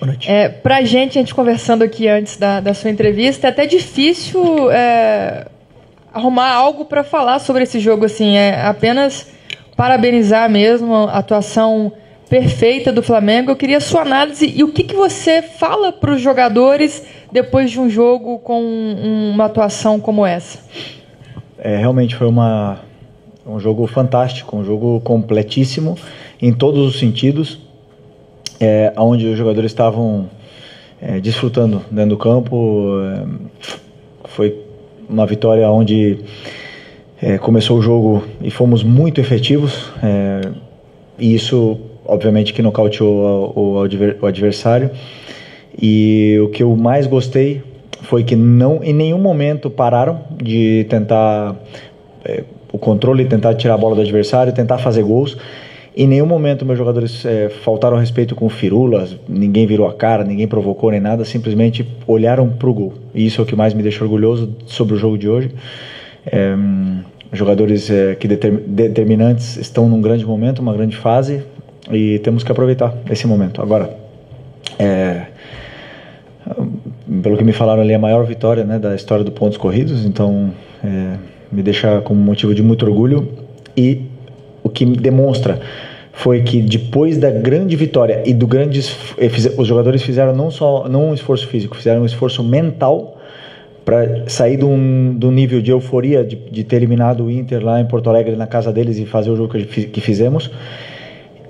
Boa noite. Pra gente, a gente conversando aqui antes da sua entrevista, é até difícil arrumar algo para falar sobre esse jogo, assim, apenas parabenizar mesmo a atuação perfeita do Flamengo. Eu queria a sua análise e o que você fala para os jogadores depois de um jogo com uma atuação como essa. Realmente foi um jogo fantástico, um jogo completíssimo em todos os sentidos, onde os jogadores estavam desfrutando dentro do campo. Foi uma vitória onde começou o jogo e fomos muito efetivos, e isso obviamente que nocauteou o adversário. E o que eu mais gostei foi que em nenhum momento pararam de tentar o controle, tentar tirar a bola do adversário, tentar fazer gols. Em nenhum momento meus jogadores faltaram respeito com firulas, ninguém virou a cara, ninguém provocou nem nada, simplesmente olharam para o gol. E isso é o que mais me deixa orgulhoso sobre o jogo de hoje. Jogadores determinantes estão num grande momento, uma grande fase, e temos que aproveitar esse momento. Agora, pelo que me falaram ali, a maior vitória, né, da história do pontos corridos, então me deixa com motivo de muito orgulho. E o que me demonstra foi que depois da grande vitória e do grande os jogadores fizeram não um esforço físico, fizeram um esforço mental para sair do nível de euforia de ter eliminado o Inter lá em Porto Alegre, na casa deles, e fazer o jogo que fizemos.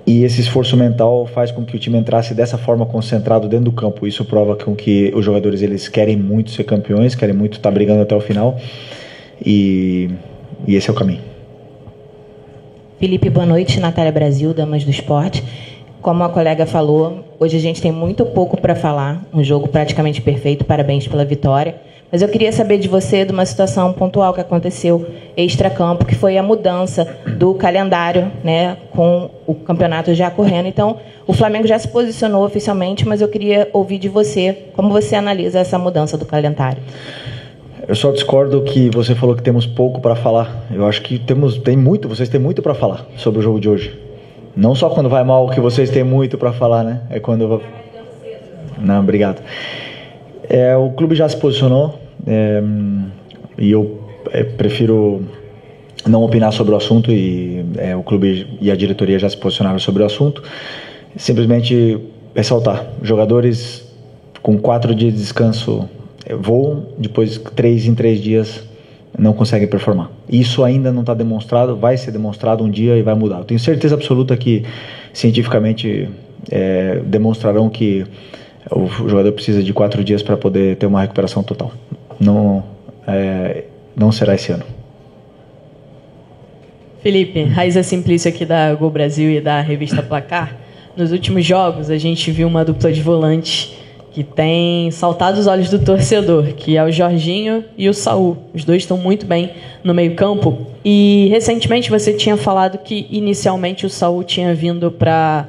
E esse esforço mental faz com que o time entrasse dessa forma, concentrado dentro do campo. Isso prova com que os jogadores, eles querem muito ser campeões, querem muito estar brigando até o final, e esse é o caminho. Felipe, boa noite. Natália Brasil, Damas do Esporte. Como a colega falou, hoje a gente tem muito pouco para falar, um jogo praticamente perfeito, parabéns pela vitória. Mas eu queria saber de você de uma situação pontual que aconteceu extracampo, que foi a mudança do calendário, né, com o campeonato já correndo. Então, o Flamengo já se posicionou oficialmente, mas eu queria ouvir de você como você analisa essa mudança do calendário. Eu só discordo que você falou que temos pouco para falar. Eu acho que vocês têm muito para falar sobre o jogo de hoje. Não só quando vai mal que vocês têm muito para falar, né? É quando... Não, obrigado. O clube já se posicionou, e eu prefiro não opinar sobre o assunto, e o clube e a diretoria já se posicionaram sobre o assunto. Simplesmente ressaltar, jogadores com 4 dias de descanso voam, depois 3 em 3 dias não conseguem performar. Isso ainda não está demonstrado, vai ser demonstrado um dia e vai mudar. Eu tenho certeza absoluta que cientificamente demonstrarão que o jogador precisa de 4 dias para poder ter uma recuperação total. Não será esse ano. Felipe, Raíza Simplício aqui da Gol Brasil e da revista Placar. Nos últimos jogos a gente viu uma dupla de volantes que tem saltado os olhos do torcedor, que é o Jorginho e o Saul. Os dois estão muito bem no meio-campo. E recentemente você tinha falado que inicialmente o Saul tinha vindo para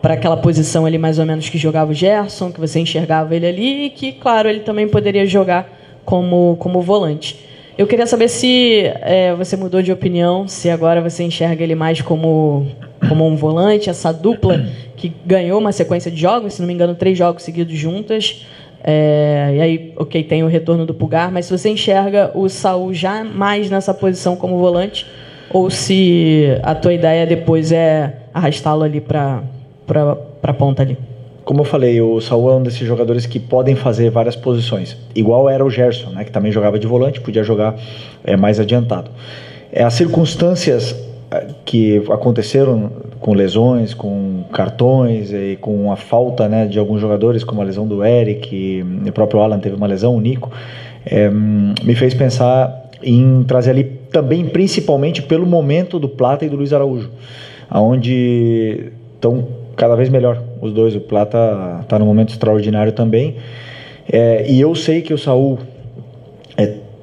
aquela posição ali mais ou menos que jogava o Gerson, que você enxergava ele ali, e que, claro, ele também poderia jogar como volante. Eu queria saber se você mudou de opinião, se agora você enxerga ele mais como um volante, essa dupla que ganhou uma sequência de jogos, se não me engano, 3 jogos seguidos juntas. E aí, ok, tem o retorno do Pulgar, mas se você enxerga o Saul já mais nessa posição como volante, ou se a tua ideia depois é arrastá-lo ali para a ponta ali. Como eu falei, o Saul é um desses jogadores que podem fazer várias posições, igual era o Gerson, né, que também jogava de volante, podia jogar mais adiantado. As circunstâncias que aconteceram com lesões, com cartões e com a falta, né, de alguns jogadores, como a lesão do Eric, o próprio Alan teve uma lesão, o Nico, me fez pensar em trazer ali também, principalmente pelo momento do Plata e do Luiz Araújo, onde estão cada vez melhor os dois. O Plata está num momento extraordinário também, e eu sei que o Saul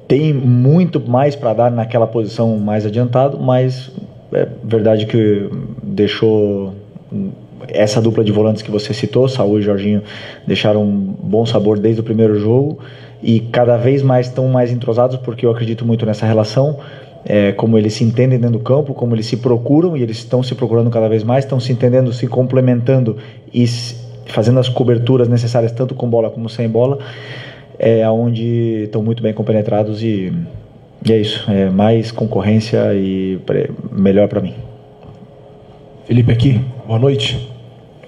tem muito mais para dar naquela posição mais adiantado, mas é verdade que deixou essa dupla de volantes que você citou, Saul e Jorginho, deixaram um bom sabor desde o primeiro jogo, e cada vez mais estão mais entrosados, porque eu acredito muito nessa relação, como eles se entendem dentro do campo, como eles se procuram, e eles estão se procurando cada vez mais, estão se entendendo, se complementando, e fazendo as coberturas necessárias tanto com bola como sem bola, é onde estão muito bem compenetrados e é isso, é mais concorrência e melhor para mim. Felipe aqui, boa noite.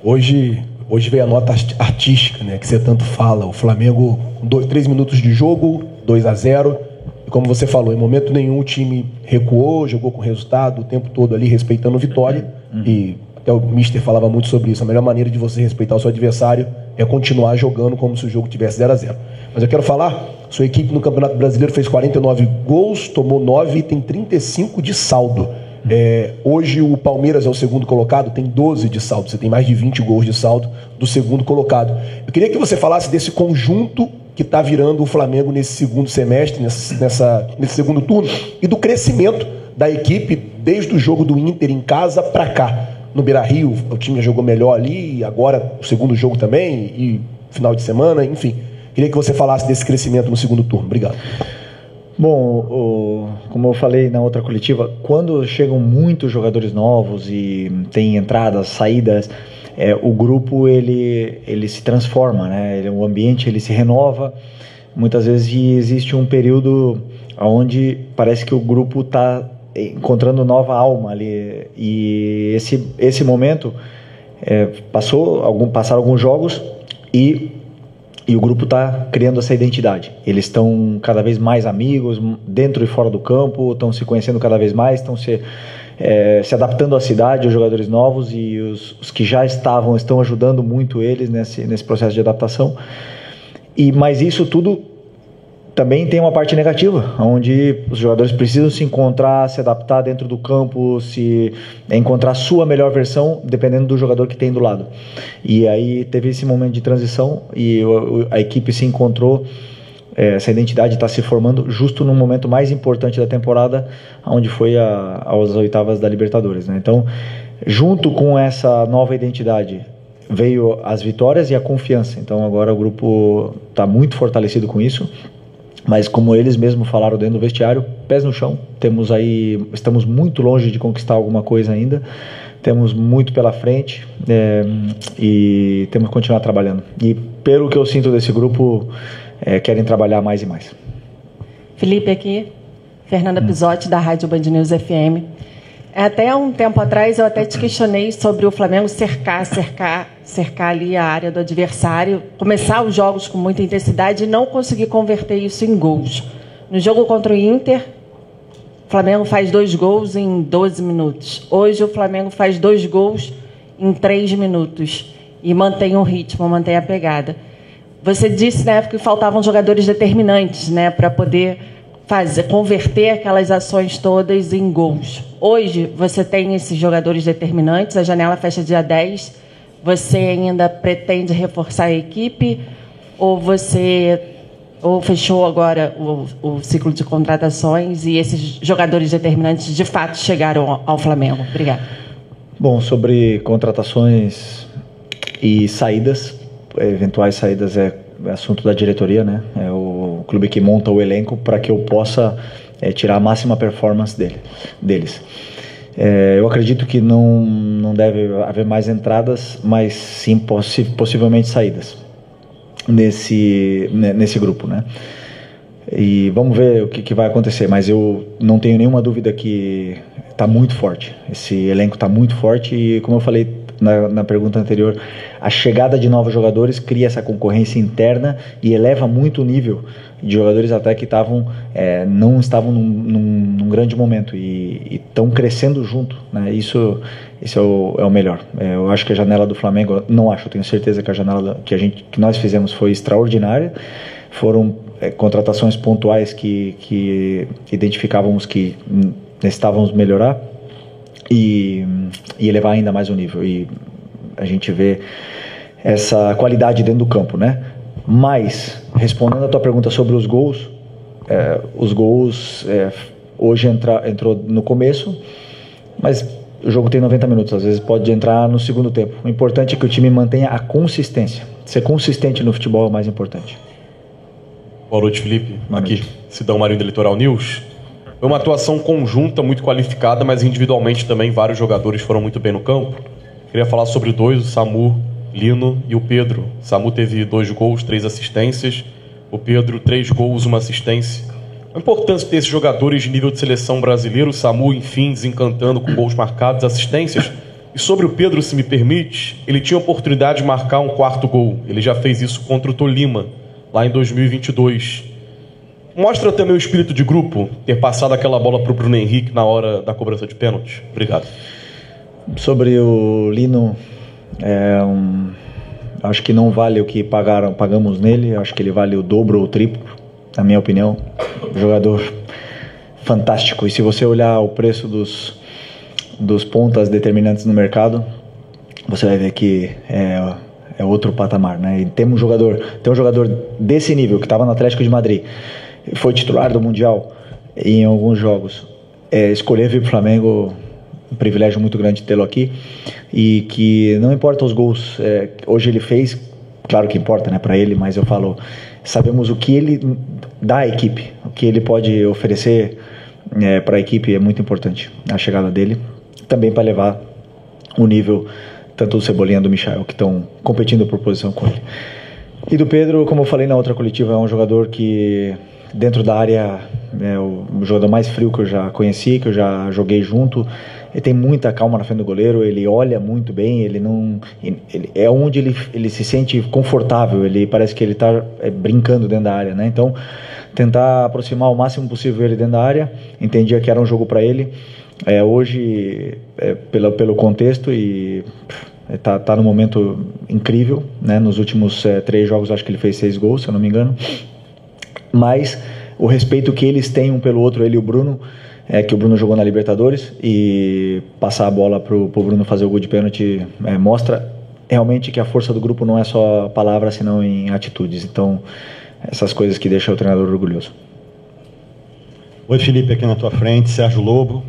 Hoje veio a nota artística, né, que você tanto fala. O Flamengo, 3 minutos de jogo, 2-0. E como você falou, em momento nenhum o time recuou, jogou com resultado o tempo todo ali, respeitando a vitória. E até o Mister falava muito sobre isso. A melhor maneira de você respeitar o seu adversário é continuar jogando como se o jogo tivesse 0-0. Mas eu quero falar, sua equipe no Campeonato Brasileiro fez 49 gols, tomou 9 e tem 35 de saldo. Hoje o Palmeiras é o segundo colocado, tem 12 de saldo. Você tem mais de 20 gols de saldo do segundo colocado. Eu queria que você falasse desse conjunto que está virando o Flamengo nesse segundo semestre, nesse segundo turno, e do crescimento da equipe desde o jogo do Inter em casa para cá. No Beira-Rio o time já jogou melhor ali, agora o segundo jogo também, e final de semana, enfim. Queria que você falasse desse crescimento no segundo turno. Obrigado. Bom, como eu falei na outra coletiva, quando chegam muitos jogadores novos e tem entradas, saídas, o grupo ele se transforma, né? O ambiente ele se renova. Muitas vezes existe um período onde parece que o grupo está encontrando nova alma ali, e esse momento passaram alguns jogos e o grupo está criando essa identidade. Eles estão cada vez mais amigos, dentro e fora do campo, estão se conhecendo cada vez mais, estão se adaptando à cidade, os jogadores novos, e os que já estão ajudando muito eles nesse processo de adaptação. Mas isso tudo também tem uma parte negativa, onde os jogadores precisam se encontrar, se adaptar dentro do campo, encontrar a sua melhor versão, dependendo do jogador que tem do lado. E aí teve esse momento de transição e a equipe se encontrou, essa identidade está se formando justo no momento mais importante da temporada, onde foi às oitavas da Libertadores, né? Então, junto com essa nova identidade, veio as vitórias e a confiança. Então agora o grupo está muito fortalecido com isso. Mas como eles mesmos falaram dentro do vestiário, pés no chão, estamos muito longe de conquistar alguma coisa ainda, temos muito pela frente, e temos que continuar trabalhando. E pelo que eu sinto desse grupo, querem trabalhar mais e mais. Felipe aqui, Fernanda Pisotti, da Rádio Band News FM. Até um tempo atrás eu até te questionei sobre o Flamengo cercar ali a área do adversário, começar os jogos com muita intensidade e não conseguir converter isso em gols. No jogo contra o Inter, o Flamengo faz 2 gols em 12 minutos. Hoje o Flamengo faz 2 gols em 3 minutos e mantém o ritmo, mantém a pegada. Você disse na época que faltavam jogadores determinantes, né, para poder converter aquelas ações todas em gols. Hoje você tem esses jogadores determinantes, a janela fecha dia 10, você ainda pretende reforçar a equipe ou fechou agora o ciclo de contratações e esses jogadores determinantes de fato chegaram ao Flamengo? Obrigada. Bom, sobre contratações e saídas, eventuais saídas é assunto da diretoria, né? É o clube que monta o elenco para que eu possa tirar a máxima performance deles. Eu acredito que não deve haver mais entradas, mas sim possivelmente saídas nesse grupo, né? E vamos ver o que vai acontecer, mas eu não tenho nenhuma dúvida que está muito forte. Esse elenco está muito forte e, como eu falei na pergunta anterior, a chegada de novos jogadores cria essa concorrência interna e eleva muito o nível de jogadores até que não estavam num grande momento e estão crescendo junto, né? Isso é o melhor. Eu acho que a janela do Flamengo, tenho certeza que a janela que nós fizemos foi extraordinária. Foram contratações pontuais que identificávamos que necessitávamos melhorar e elevar ainda mais o nível, e a gente vê essa qualidade dentro do campo, né? Mas, respondendo a tua pergunta sobre os gols, hoje entrou no começo, mas o jogo tem 90 minutos, às vezes pode entrar no segundo tempo. O importante é que o time mantenha a consistência. Ser consistente no futebol é o mais importante. Boa noite, Felipe. Boa noite. Aqui, Sidão Marinho da Litoral News. Foi uma atuação conjunta, muito qualificada, mas individualmente também vários jogadores foram muito bem no campo. Queria falar sobre 2, o SAMU Lino e o Pedro. Samu teve 2 gols, 3 assistências. O Pedro, 3 gols, 1 assistência. A importância de ter esses jogadores de nível de seleção brasileiro. O Samu, enfim, desencantando com gols marcados, assistências. E sobre o Pedro, se me permite, ele tinha a oportunidade de marcar um 4º gol. Ele já fez isso contra o Tolima, lá em 2022. Mostra também o espírito de grupo, ter passado aquela bola para o Bruno Henrique na hora da cobrança de pênalti. Obrigado. Sobre o Lino, acho que não vale o que pagamos nele. Acho que ele vale o dobro ou o triplo, na minha opinião. Jogador fantástico. E se você olhar o preço dos pontas determinantes no mercado, você vai ver que é outro patamar, né? E tem um jogador desse nível que estava no Atlético de Madrid, foi titular do Mundial em alguns jogos. Escolher vir para o Flamengo, um privilégio muito grande tê-lo aqui, e que não importa os gols, hoje ele fez, claro que importa, né, para ele, mas eu falo, sabemos o que ele dá à equipe, o que ele pode oferecer para a equipe é muito importante, a chegada dele, também para levar o nível tanto do Cebolinha do Michael, que estão competindo por posição com ele. E do Pedro, como eu falei na outra coletiva, é um jogador que dentro da área é o jogador mais frio que eu já conheci, que eu já joguei junto. Ele tem muita calma na frente do goleiro, ele olha muito bem, ele é onde ele se sente confortável, ele parece que ele está brincando dentro da área, né? Então, tentar aproximar o máximo possível ele dentro da área, entendia que era um jogo para ele. Hoje, pelo contexto, e tá num momento incrível, né? Nos últimos 3 jogos, acho que ele fez 6 gols, se eu não me engano. Mas o respeito que eles têm um pelo outro, ele e o Bruno, que o Bruno jogou na Libertadores, e passar a bola pro Bruno fazer o gol de pênalti mostra realmente que a força do grupo não é só palavras, senão em atitudes. Então, essas coisas que deixam o treinador orgulhoso. Oi, Felipe, aqui na tua frente, Sérgio Lobo.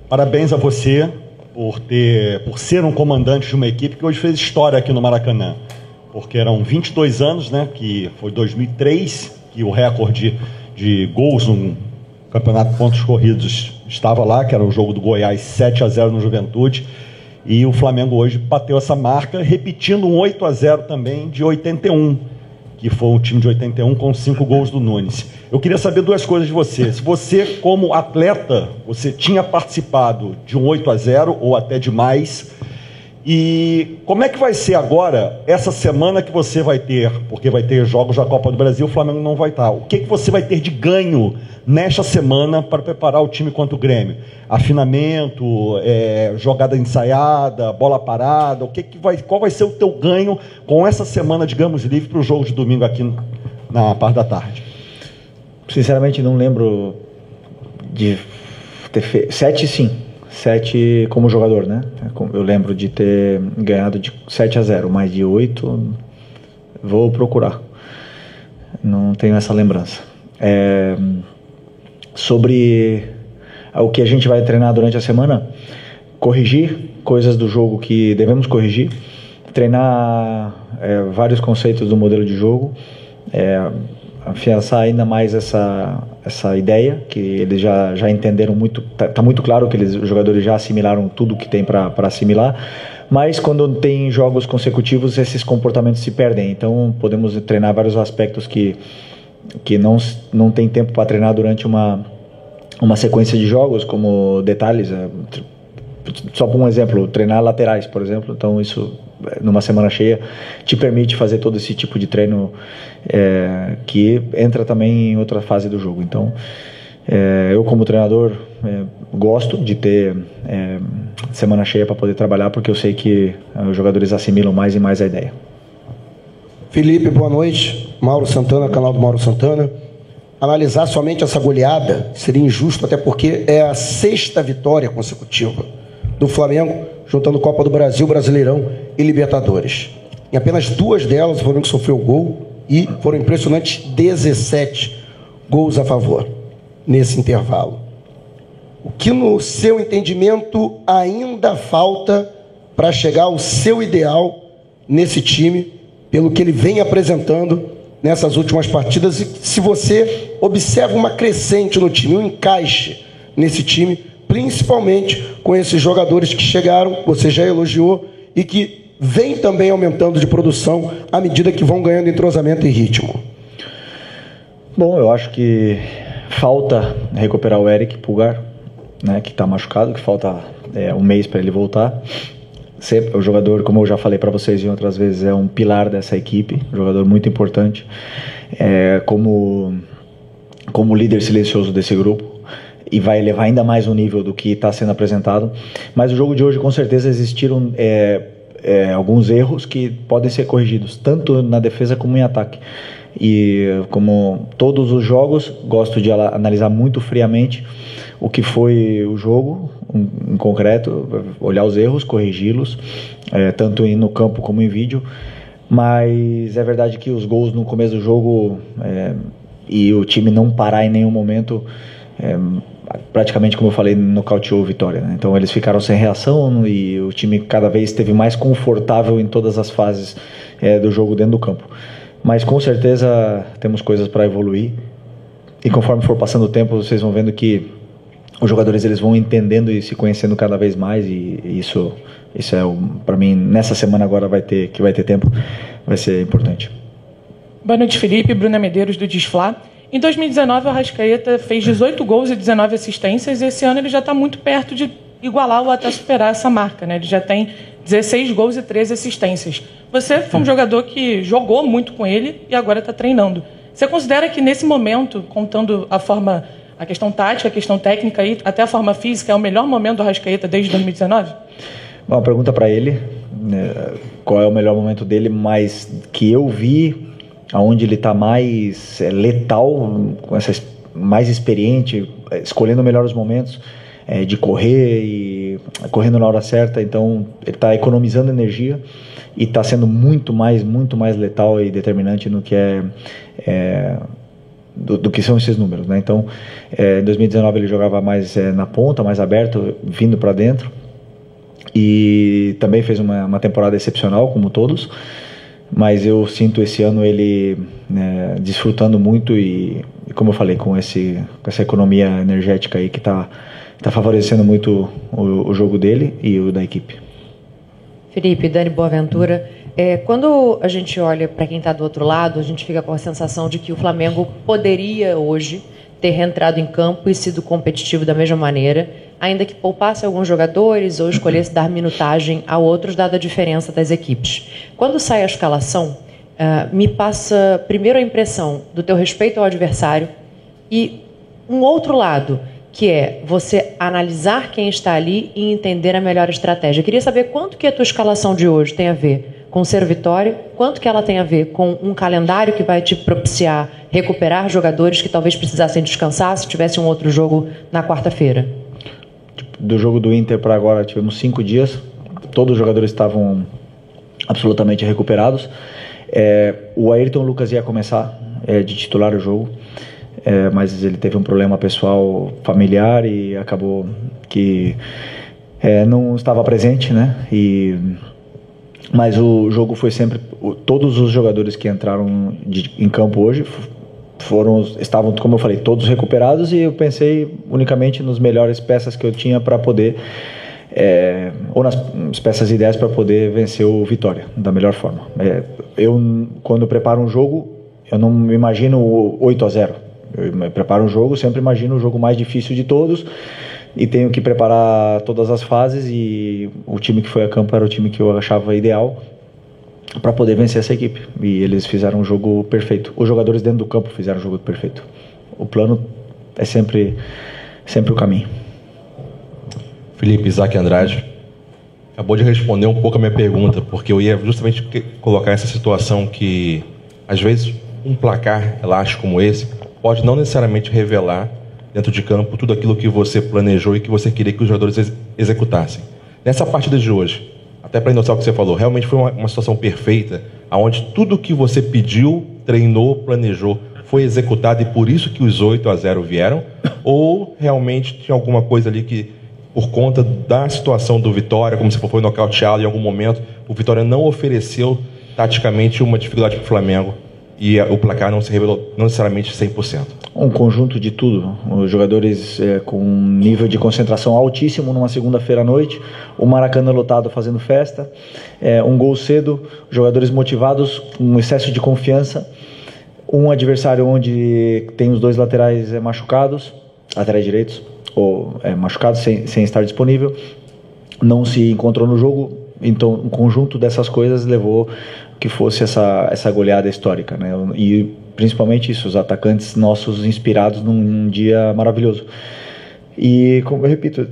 Parabéns a você por ser um comandante de uma equipe que hoje fez história aqui no Maracanã. Porque eram 22 anos, né, que foi 2003, que o recorde de gols no Campeonato de Pontos Corridos estava lá, que era o jogo do Goiás 7-0 no Juventude. E o Flamengo hoje bateu essa marca, repetindo um 8-0 também de 81, que foi um time de 81 com 5 gols do Nunes. Eu queria saber 2 coisas de você. Se você, como atleta, você tinha participado de um 8-0 ou até de mais, e como é que vai ser agora, essa semana que você vai ter, porque vai ter jogos da Copa do Brasil, o Flamengo não vai estar. O que você vai ter de ganho nesta semana para preparar o time contra o Grêmio? Afinamento, jogada ensaiada, bola parada, qual vai ser o teu ganho com essa semana, digamos, livre para o jogo de domingo aqui na parte da tarde? Sinceramente, não lembro de ter feito. 7, sim. 7 como jogador, né? Eu lembro de ter ganhado de 7-0, mas de 8 vou procurar. Não tenho essa lembrança. Sobre o que a gente vai treinar durante a semana, corrigir coisas do jogo que devemos corrigir, treinar vários conceitos do modelo de jogo, afiançar ainda mais essa ideia, que eles já entenderam muito, tá muito claro que os jogadores já assimilaram tudo que tem para assimilar, mas quando tem jogos consecutivos, esses comportamentos se perdem, então podemos treinar vários aspectos que não tem tempo para treinar durante uma sequência de jogos, como detalhes, só por um exemplo, treinar laterais, por exemplo, então isso numa semana cheia te permite fazer todo esse tipo de treino que entra também em outra fase do jogo. Então eu como treinador gosto de ter semana cheia para poder trabalhar, porque eu sei que os jogadores assimilam mais e mais a ideia. Felipe, boa noite. Mauro Santana, canal do Mauro Santana. Analisar somente essa goleada seria injusto, até porque é a 6ª vitória consecutiva do Flamengo, juntando Copa do Brasil, Brasileirão e Libertadores. Em apenas 2 delas, o Flamengo sofreu gol e foram impressionantes 17 gols a favor nesse intervalo. O que, no seu entendimento, ainda falta para chegar ao seu ideal nesse time, pelo que ele vem apresentando nessas últimas partidas, e se você observa uma crescente no time, um encaixe nesse time, principalmente com esses jogadores que chegaram, você já elogiou, e que vem também aumentando de produção à medida que vão ganhando entrosamento e ritmo? Bom, eu acho que falta recuperar o Eric Pulgar, né, que está machucado, que falta um mês para ele voltar. Sempre, o jogador, como eu já falei para vocês em outras vezes, é um pilar dessa equipe, um jogador muito importante, como líder silencioso desse grupo, e vai elevar ainda mais o nível do que está sendo apresentado. Mas o jogo de hoje, com certeza, existiram alguns erros que podem ser corrigidos, tanto na defesa como em ataque. E como todos os jogos, gosto de analisar muito friamente o que foi o jogo em concreto, olhar os erros, corrigi-los, tanto no campo como em vídeo. Mas é verdade que os gols no começo do jogo e o time não parar em nenhum momento, praticamente, como eu falei, nocauteou a Vitória, né? Então eles ficaram sem reação e o time cada vez esteve mais confortável em todas as fases do jogo dentro do campo. Mas com certeza temos coisas para evoluir, e conforme for passando o tempo vocês vão vendo que os jogadores eles vão entendendo e se conhecendo cada vez mais, e isso para mim, nessa semana agora que vai ter tempo, vai ser importante. Boa noite, Felipe. Bruna Medeiros, do Desflá. Em 2019, o Arrascaeta fez 18 gols e 19 assistências, e esse ano ele já está muito perto de igualar ou até superar essa marca, né? Ele já tem 16 gols e 13 assistências. Você foi um jogador que jogou muito com ele e agora está treinando. Você considera que nesse momento, contando a questão tática, a questão técnica e até a forma física, é o melhor momento do Arrascaeta desde 2019? Uma pergunta para ele, qual é o melhor momento dele, mas que eu vi aonde ele está mais letal, mais experiente, escolhendo melhor os momentos, de correr e correndo na hora certa. Então ele está economizando energia e está sendo muito mais letal e determinante no que do que são esses números, né? Então em 2019 ele jogava mais na ponta, mais aberto, vindo para dentro, e também fez uma temporada excepcional, como todos. Mas eu sinto esse ano ele desfrutando muito e, como eu falei, com essa economia energética aí que está favorecendo muito o jogo dele e o da equipe. Felipe, Dani Boaventura, quando a gente olha para quem está do outro lado, a gente fica com a sensação de que o Flamengo poderia hoje ter reentrado em campo e sido competitivo da mesma maneira, ainda que poupasse alguns jogadores ou escolhesse dar minutagem a outros, dada a diferença das equipes. Quando sai a escalação, me passa primeiro a impressão do teu respeito ao adversário e um outro lado, que é você analisar quem está ali e entender a melhor estratégia. Eu queria saber quanto que a tua escalação de hoje tem a ver com ser Vitória, quanto que ela tem a ver com um calendário que vai te propiciar recuperar jogadores que talvez precisassem descansar se tivesse um outro jogo na quarta-feira. Do jogo do Inter para agora tivemos 5 dias, todos os jogadores estavam absolutamente recuperados. O Ayrton Lucas ia começar de titular o jogo, mas ele teve um problema pessoal familiar e acabou que não estava presente, né? Mas o jogo foi sempre... Todos os jogadores que entraram em campo hoje estavam, como eu falei, todos recuperados, e eu pensei unicamente nas melhores peças que eu tinha para poder... ou nas peças ideais para poder vencer o Vitória da melhor forma. Quando eu preparo um jogo, eu não me imagino 8-0. Eu preparo um jogo, sempre imagino o jogo mais difícil de todos, e tenho que preparar todas as fases, e o time que foi a campo era o time que eu achava ideal para poder vencer essa equipe, e eles fizeram um jogo perfeito. Os jogadores dentro do campo fizeram um jogo perfeito. O plano é sempre o caminho. Felipe, Isaac Andrade acabou de responder um pouco a minha pergunta, porque eu ia justamente colocar essa situação que às vezes um placar elástico como esse pode não necessariamente revelar dentro de campo tudo aquilo que você planejou e que você queria que os jogadores executassem. Nessa partida de hoje, até para endossar o que você falou, realmente foi uma situação perfeita, onde tudo que você pediu, treinou, planejou, foi executado, e por isso que os 8-0 vieram? Ou realmente tinha alguma coisa ali que, por conta da situação do Vitória, como se foi nocauteado em algum momento, o Vitória não ofereceu taticamente uma dificuldade para o Flamengo e o placar não se revelou não necessariamente 100%? Um conjunto de tudo. Os jogadores com um nível de concentração altíssimo numa segunda-feira à noite, o Maracanã lotado fazendo festa, um gol cedo, jogadores motivados, um excesso de confiança, um adversário onde tem os dois laterais machucados, laterais direitos, ou machucados sem estar disponível, não se encontrou no jogo. Então, um conjunto dessas coisas levou que fosse essa goleada histórica, né? E principalmente isso, os atacantes nossos inspirados num dia maravilhoso. E, como eu repito,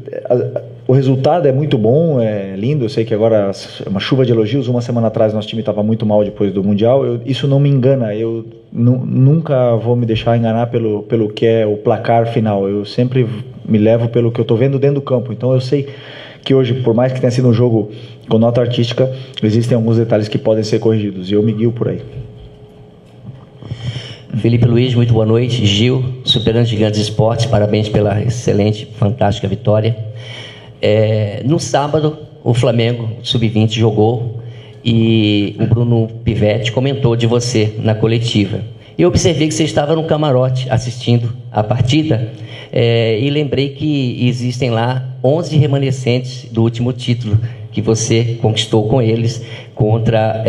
o resultado é muito bom, é lindo. Eu sei que agora é uma chuva de elogios. Uma semana atrás nosso time estava muito mal depois do Mundial. Isso não me engana. Eu nunca vou me deixar enganar pelo que é o placar final. Eu sempre me levo pelo que eu estou vendo dentro do campo. Então eu sei que hoje, por mais que tenha sido um jogo com nota artística, existem alguns detalhes que podem ser corrigidos. E eu me guio por aí. Felipe Luiz, muito boa noite. Gil, Superando Gigantes Esportes, parabéns pela excelente, fantástica vitória. No sábado, o Flamengo Sub-20 jogou e o Bruno Pivetti comentou de você na coletiva. Eu observei que você estava no camarote assistindo a partida e lembrei que existem lá 11 remanescentes do último título que você conquistou com eles contra...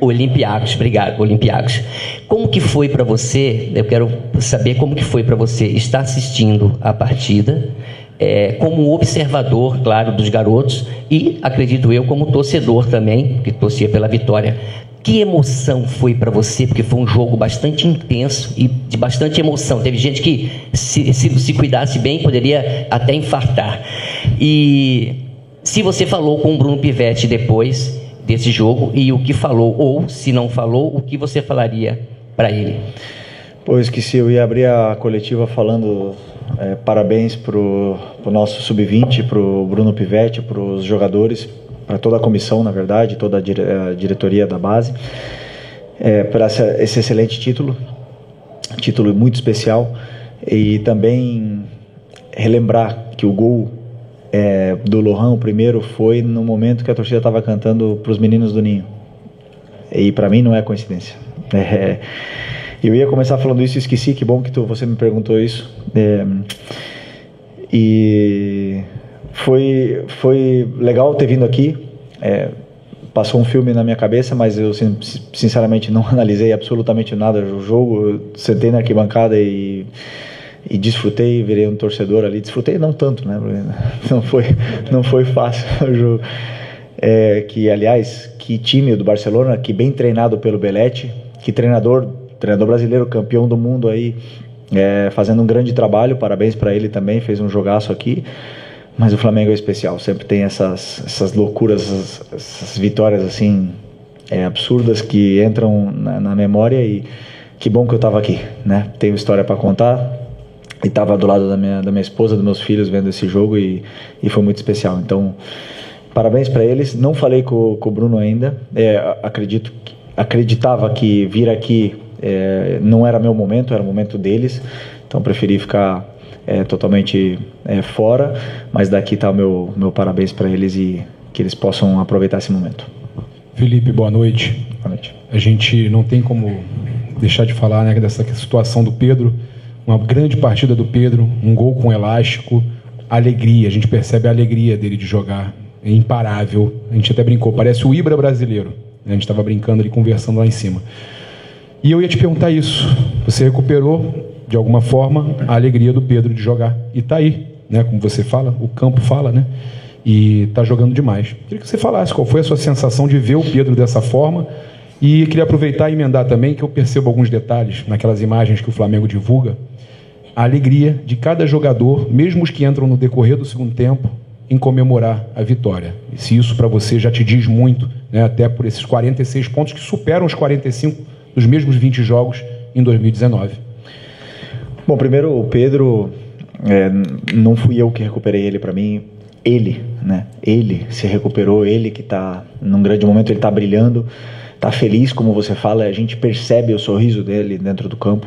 Olympiacos, obrigado, Olympiacos. Como que foi para você, eu quero saber como que foi para você estar assistindo a partida, como observador, claro, dos garotos, e, acredito eu, como torcedor também, que torcia pela vitória. Que emoção foi para você? Porque foi um jogo bastante intenso e de bastante emoção. Teve gente que, se cuidasse bem, poderia até infartar. E se você falou com o Bruno Pivetti depois desse jogo, e o que falou, ou se não falou, o que você falaria para ele? Pô, eu esqueci, eu ia abrir a coletiva falando parabéns pro nosso Sub-20, pro Bruno Pivetti, pros jogadores, para toda a comissão, na verdade, toda a diretoria da base, por esse excelente título muito especial, e também relembrar que o gol do Lohan, o primeiro, foi no momento que a torcida estava cantando para os meninos do Ninho. E para mim não é coincidência. Eu ia começar falando isso e esqueci. Que bom que você me perguntou isso. E foi legal ter vindo aqui. Passou um filme na minha cabeça, mas eu sinceramente não analisei absolutamente nada do jogo. Eu sentei na arquibancada e desfrutei, virei um torcedor ali. Desfrutei não tanto, né? Não foi fácil o jogo. Que, aliás, que time do Barcelona, que bem treinado pelo Belletti, que treinador brasileiro, campeão do mundo aí, fazendo um grande trabalho. Parabéns para ele também, fez um jogaço aqui. Mas o Flamengo é especial, sempre tem essas loucuras, essas vitórias assim absurdas que entram na memória. E que bom que eu estava aqui, né? Tenho história para contar. E estava do lado da minha esposa, dos meus filhos, vendo esse jogo, e foi muito especial. Então, parabéns para eles. Não falei com o Bruno ainda. Acreditava que vir aqui não era meu momento, era o momento deles. Então, preferi ficar totalmente fora. Mas daqui está o meu parabéns para eles, e que eles possam aproveitar esse momento. Felipe, boa noite. Boa noite. A gente não tem como deixar de falar, né, dessa situação do Pedro. Uma grande partida do Pedro, um gol com elástico, alegria, a gente percebe a alegria dele de jogar, é imparável. A gente até brincou, parece o Ibra brasileiro, a gente estava brincando ali, conversando lá em cima. E eu ia te perguntar isso, você recuperou, de alguma forma, a alegria do Pedro de jogar, e tá aí, né, como você fala, o campo fala, né, e tá jogando demais. Queria que você falasse qual foi a sua sensação de ver o Pedro dessa forma. E queria aproveitar e emendar também, que eu percebo alguns detalhes naquelas imagens que o Flamengo divulga, a alegria de cada jogador, mesmo os que entram no decorrer do segundo tempo, em comemorar a vitória. E se isso para você já te diz muito, né, até por esses 46 pontos que superam os 45 dos mesmos 20 jogos em 2019. Bom, primeiro o Pedro, não fui eu que recuperei ele. Para mim, ele se recuperou, ele que está num grande momento, ele está brilhando, está feliz, como você fala, a gente percebe o sorriso dele dentro do campo.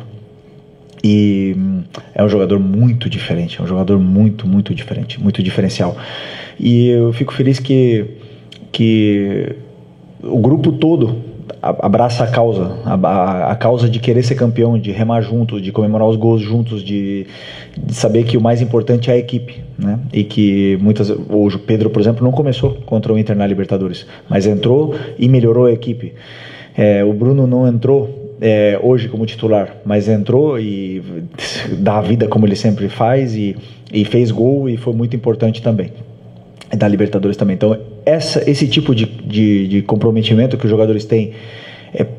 E é um jogador muito diferente, é um jogador muito, muito diferente, muito diferencial. E eu fico feliz que o grupo todo, abraça a causa, a causa de querer ser campeão, de remar juntos, de comemorar os gols juntos, de saber que o mais importante é a equipe, né? E que hoje o Pedro, por exemplo, não começou contra o Inter na Libertadores, mas entrou e melhorou a equipe. O Bruno não entrou hoje como titular, mas entrou e dá a vida como ele sempre faz e fez gol e foi muito importante também. Da Libertadores também. Então, esse tipo de comprometimento que os jogadores têm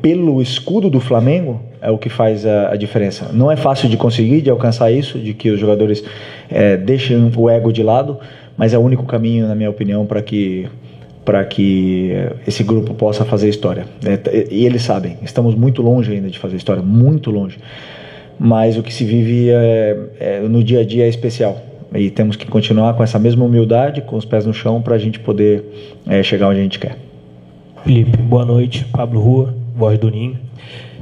pelo escudo do Flamengo é o que faz a diferença. Não é fácil de conseguir, de alcançar isso, de que os jogadores deixem o ego de lado, mas é o único caminho, na minha opinião, para que esse grupo possa fazer história. E eles sabem, estamos muito longe ainda de fazer história, muito longe. Mas o que se vive no dia a dia é especial. E temos que continuar com essa mesma humildade, com os pés no chão, para a gente poder chegar onde a gente quer. Felipe, boa noite. Pablo Rua, voz do Ninho.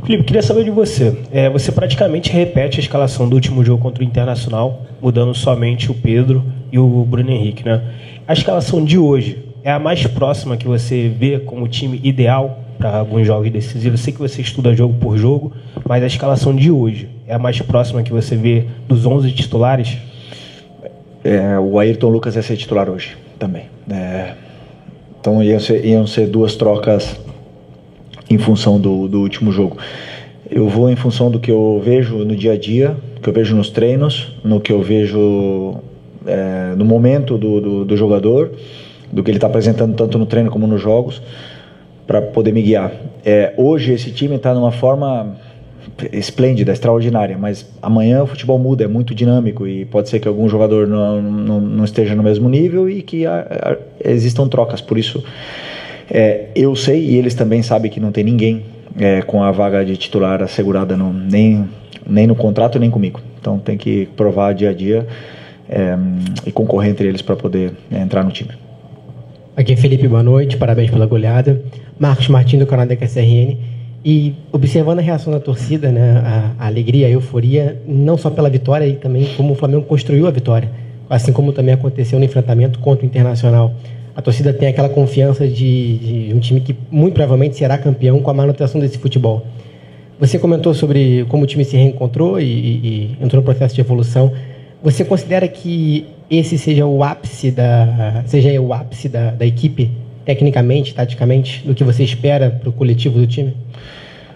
Felipe, queria saber de você. Você praticamente repete a escalação do último jogo contra o Internacional, mudando somente o Pedro e o Bruno Henrique, né? A escalação de hoje é a mais próxima que você vê como time ideal para alguns jogos decisivos? Eu sei que você estuda jogo por jogo, mas a escalação de hoje é a mais próxima que você vê dos 11 titulares? O Ayrton Lucas ia ser titular hoje também. Então iam ser duas trocas em função do último jogo. Eu vou em função do que eu vejo no dia a dia, que eu vejo nos treinos, no que eu vejo no momento do jogador, do que ele está apresentando tanto no treino como nos jogos, para poder me guiar. Hoje esse time está numa forma esplêndida, extraordinária, mas amanhã o futebol muda, é muito dinâmico e pode ser que algum jogador não esteja no mesmo nível e que existam trocas. Por isso eu sei, e eles também sabem, que não tem ninguém com a vaga de titular assegurada nem no contrato nem comigo. Então tem que provar dia a dia e concorrer entre eles para poder entrar no time. Aqui é Felipe, boa noite, parabéns pela goleada. Marcos Martins, do canal da QSRN. E observando a reação da torcida, né, a alegria, a euforia, não só pela vitória, e também como o Flamengo construiu a vitória, assim como também aconteceu no enfrentamento contra o Internacional. A torcida tem aquela confiança de um time que muito provavelmente será campeão com a manutenção desse futebol. Você comentou sobre como o time se reencontrou e entrou no processo de evolução. Você considera que esse seja o ápice da equipe, tecnicamente, taticamente, do que você espera para o coletivo do time?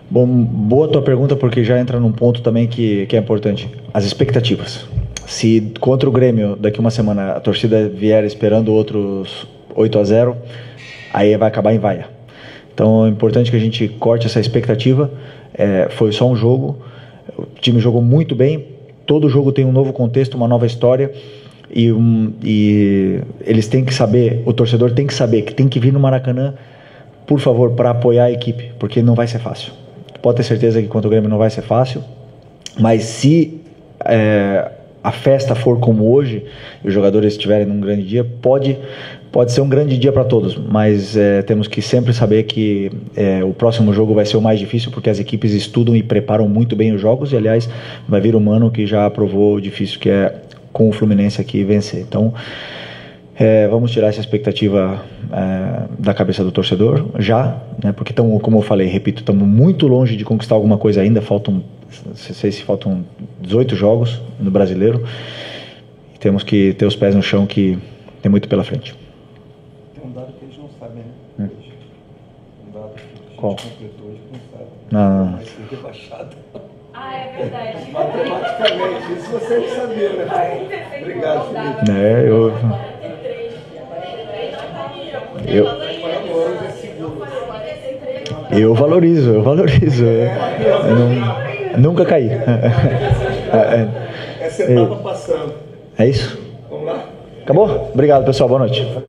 Bom, boa tua pergunta, porque já entra num ponto também que é importante. As expectativas. Se contra o Grêmio, daqui uma semana, a torcida vier esperando outros 8-0, aí vai acabar em vaia. Então é importante que a gente corte essa expectativa. Foi só um jogo, o time jogou muito bem, todo jogo tem um novo contexto, uma nova história. E eles têm que saber, o torcedor tem que saber que tem que vir no Maracanã, por favor, para apoiar a equipe, porque não vai ser fácil. Pode ter certeza que contra o Grêmio não vai ser fácil, mas se a festa for como hoje, e os jogadores estiverem num grande dia, pode ser um grande dia para todos, mas temos que sempre saber que o próximo jogo vai ser o mais difícil, porque as equipes estudam e preparam muito bem os jogos, e aliás, vai vir o Mano que já provou o difícil que é com o Fluminense aqui vencer. Então, vamos tirar essa expectativa da cabeça do torcedor já, né? Porque como eu falei, repito, estamos muito longe de conquistar alguma coisa ainda. Faltam 18 jogos no Brasileiro. E temos que ter os pés no chão, que tem muito pela frente. Tem um dado que eles não sabem, né? Um dado que a gente Qual? completou hoje que não sabe. Não. Vai ser rebaixado. Ah, é verdade. Matematicamente, isso você não sabia, né? Obrigado, Felipe. Eu valorizo. Nunca caí. Essa etapa passando. É isso? Vamos lá? Acabou? Obrigado, pessoal. Boa noite.